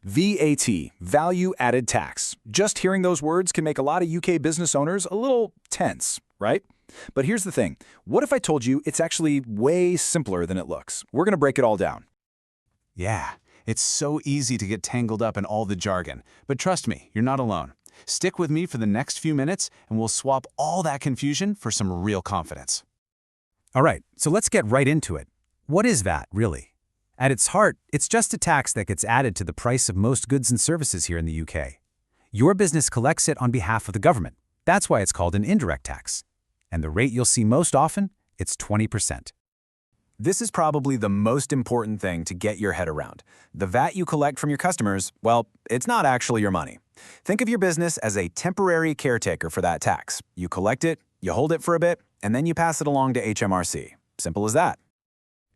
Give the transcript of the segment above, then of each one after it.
VAT, Value Added Tax. Just hearing those words can make a lot of UK business owners a little tense, right? But here's the thing. What if I told you it's actually way simpler than it looks? We're going to break it all down. Yeah, it's so easy to get tangled up in all the jargon. But trust me, you're not alone. Stick with me for the next few minutes, and we'll swap all that confusion for some real confidence. All right, so let's get right into it. What is VAT, really? At its heart, it's just a tax that gets added to the price of most goods and services here in the UK. Your business collects it on behalf of the government. That's why it's called an indirect tax. And the rate you'll see most often, it's 20%. This is probably the most important thing to get your head around. The VAT you collect from your customers, well, it's not actually your money. Think of your business as a temporary caretaker for that tax. You collect it, you hold it for a bit, and then you pass it along to HMRC. Simple as that.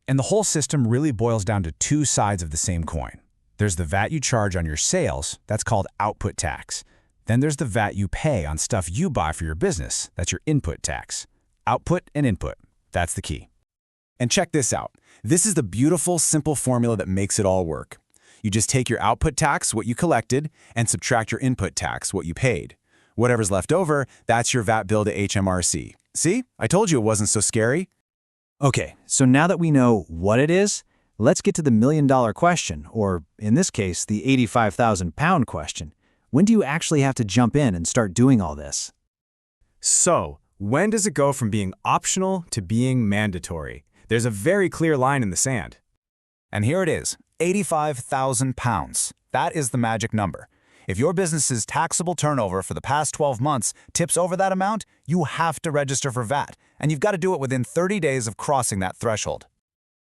And the whole system really boils down to two sides of the same coin. There's the VAT you charge on your sales, that's called output tax. Then there's the VAT you pay on stuff you buy for your business, that's your input tax. Output and input, that's the key. And check this out. This is the beautiful, simple formula that makes it all work. You just take your output tax, what you collected, and subtract your input tax, what you paid. Whatever's left over, that's your VAT bill to HMRC. See? I told you it wasn't so scary. Okay, so now that we know what it is, let's get to the million-dollar question, or in this case, the £85,000 question. When do you actually have to jump in and start doing all this? So, when does it go from being optional to being mandatory? There's a very clear line in the sand. And here it is, £85,000. That is the magic number. If your business's taxable turnover for the past 12 months tips over that amount, you have to register for VAT, and you've got to do it within 30 days of crossing that threshold.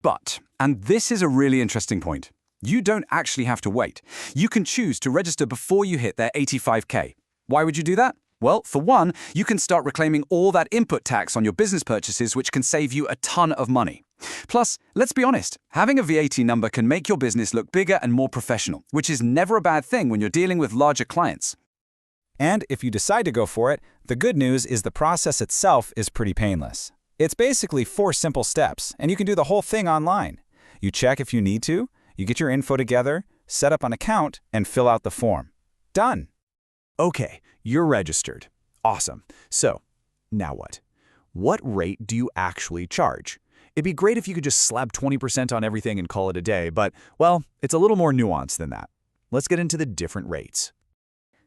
But, and this is a really interesting point, you don't actually have to wait. You can choose to register before you hit their 85K. Why would you do that? Well, for one, you can start reclaiming all that input tax on your business purchases, which can save you a ton of money. Plus, let's be honest, having a VAT number can make your business look bigger and more professional, which is never a bad thing when you're dealing with larger clients. And if you decide to go for it, the good news is the process itself is pretty painless. It's basically 4 simple steps, and you can do the whole thing online. You check if you need to, you get your info together, set up an account, and fill out the form. Done. Okay, you're registered. Awesome. So, now what? What rate do you actually charge? It'd be great if you could just slap 20% on everything and call it a day, but, well, it's a little more nuanced than that. Let's get into the different rates.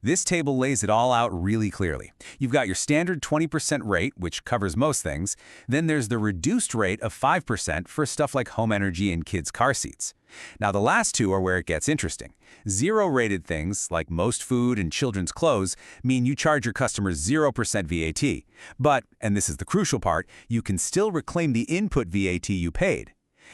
This table lays it all out really clearly. You've got your standard 20% rate, which covers most things. Then there's the reduced rate of 5% for stuff like home energy and kids' car seats. Now, the last two are where it gets interesting. Zero-rated things, like most food and children's clothes, mean you charge your customers 0% VAT. But, and this is the crucial part, you can still reclaim the input VAT you paid.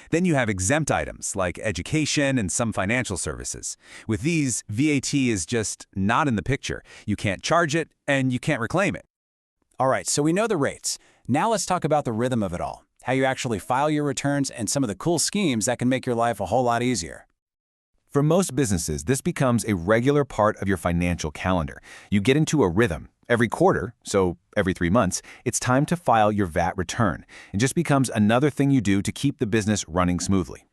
Then you have exempt items like education and some financial services. With these, VAT is just not in the picture. You can't charge it, and you can't reclaim it. All right, so we know the rates. Now let's talk about the rhythm of it all, how you actually file your returns, and some of the cool schemes that can make your life a whole lot easier. For most businesses, this becomes a regular part of your financial calendar. You get into a rhythm. Every quarter, so every 3 months, it's time to file your VAT return. It just becomes another thing you do to keep the business running smoothly.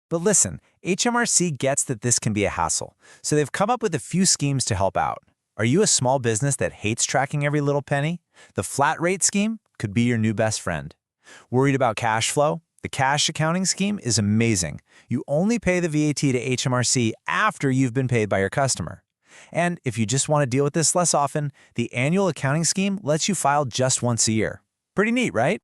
But listen, HMRC gets that this can be a hassle, so they've come up with a few schemes to help out. Are you a small business that hates tracking every little penny? The flat rate scheme could be your new best friend. Worried about cash flow? The cash accounting scheme is amazing. You only pay the VAT to HMRC after you've been paid by your customer. And if you just want to deal with this less often, the annual accounting scheme lets you file just once a year. Pretty neat, right?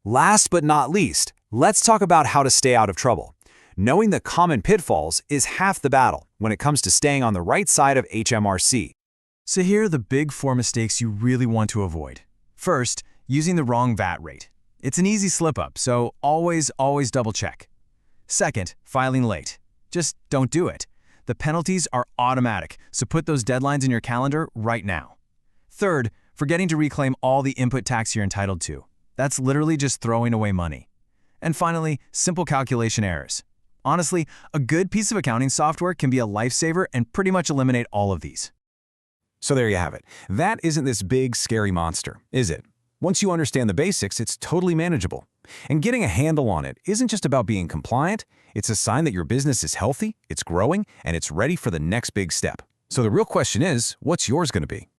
Last but not least, let's talk about how to stay out of trouble. Knowing the common pitfalls is half the battle when it comes to staying on the right side of HMRC. So here are the big 4 mistakes you really want to avoid. First, using the wrong VAT rate. It's an easy slip-up, so always double-check. Second, filing late. Just don't do it. The penalties are automatic, so put those deadlines in your calendar right now. Third, forgetting to reclaim all the input tax you're entitled to. That's literally just throwing away money. And finally, simple calculation errors. Honestly, a good piece of accounting software can be a lifesaver and pretty much eliminate all of these. So there you have it. That isn't this big, scary monster, is it? Once you understand the basics, it's totally manageable. And getting a handle on it isn't just about being compliant, it's a sign that your business is healthy, it's growing, and it's ready for the next big step. So the real question is, what's yours going to be?